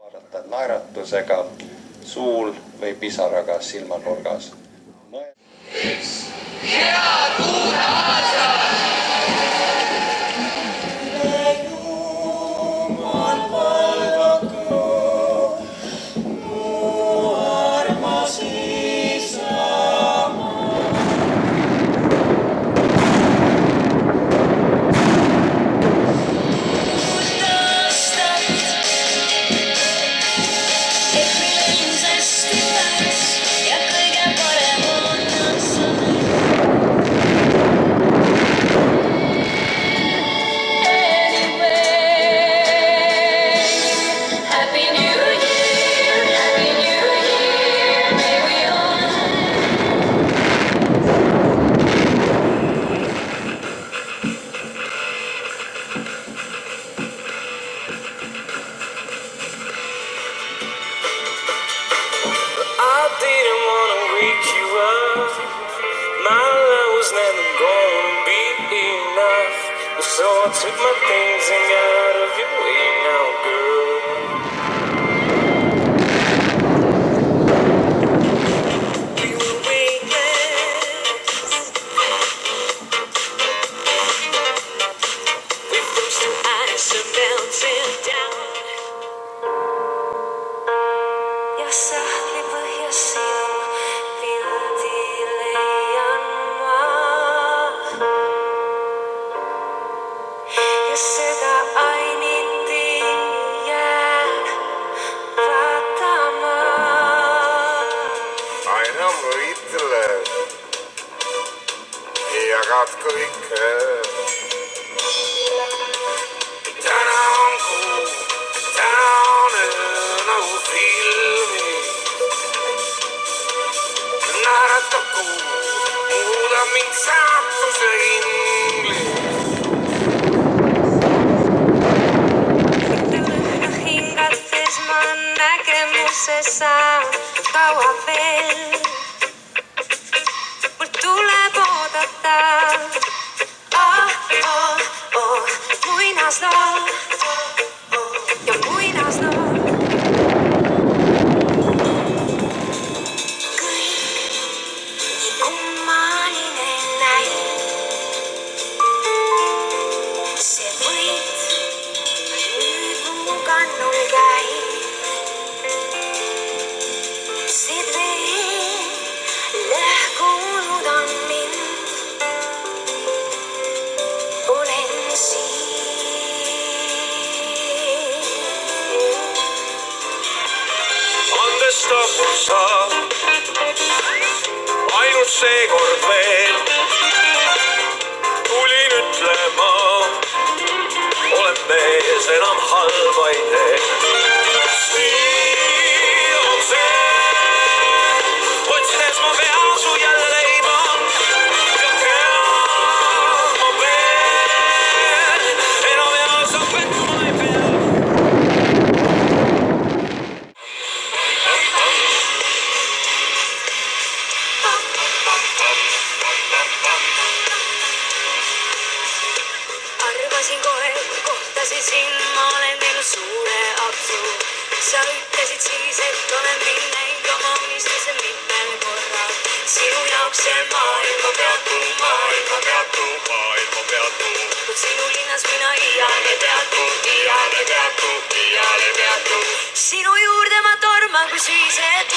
Vaadata naeratusega suul või pisaraga silmanurgas. Üks head uue aasta! Jumal palvaku, mu armas Isamaa. So I took my things and got out of your way now, girl. We were weightless. We froze to ice and melted down. Jag saknar vad jag ser, vill dilejan seda ainult jää vaatama. Aina võitled ja katku ikka. Täna on kuu, täna on öö nagu filmi. Naeratab kuu, muudab mind saatuse ingli. Saan kaua veel, mul tuleb oodata. Muinasloom ja muinasloom. Kõik nii kummaline näib. See võit nüüd mu kannul käib. Lõhkunud on mind, olen siin. Andestab mul saab ainult seekord veel. Tulin ütlema, olen mees, enam halba ei tee. Otsides ma pean su jälle leiba ja tean ma veel, enam ja sa pettuma ei pea. Arvasin kohe, kui kohtasin sind, ma olen teinud suure apsu. Sa ütlesid siis, et olen mind näinud oma unistuse mitmel korral. Sinu jaoks see maailma peatu. Kuid sinu linnas mina iiale peatu. Sinu juurde ma torman, kui sügised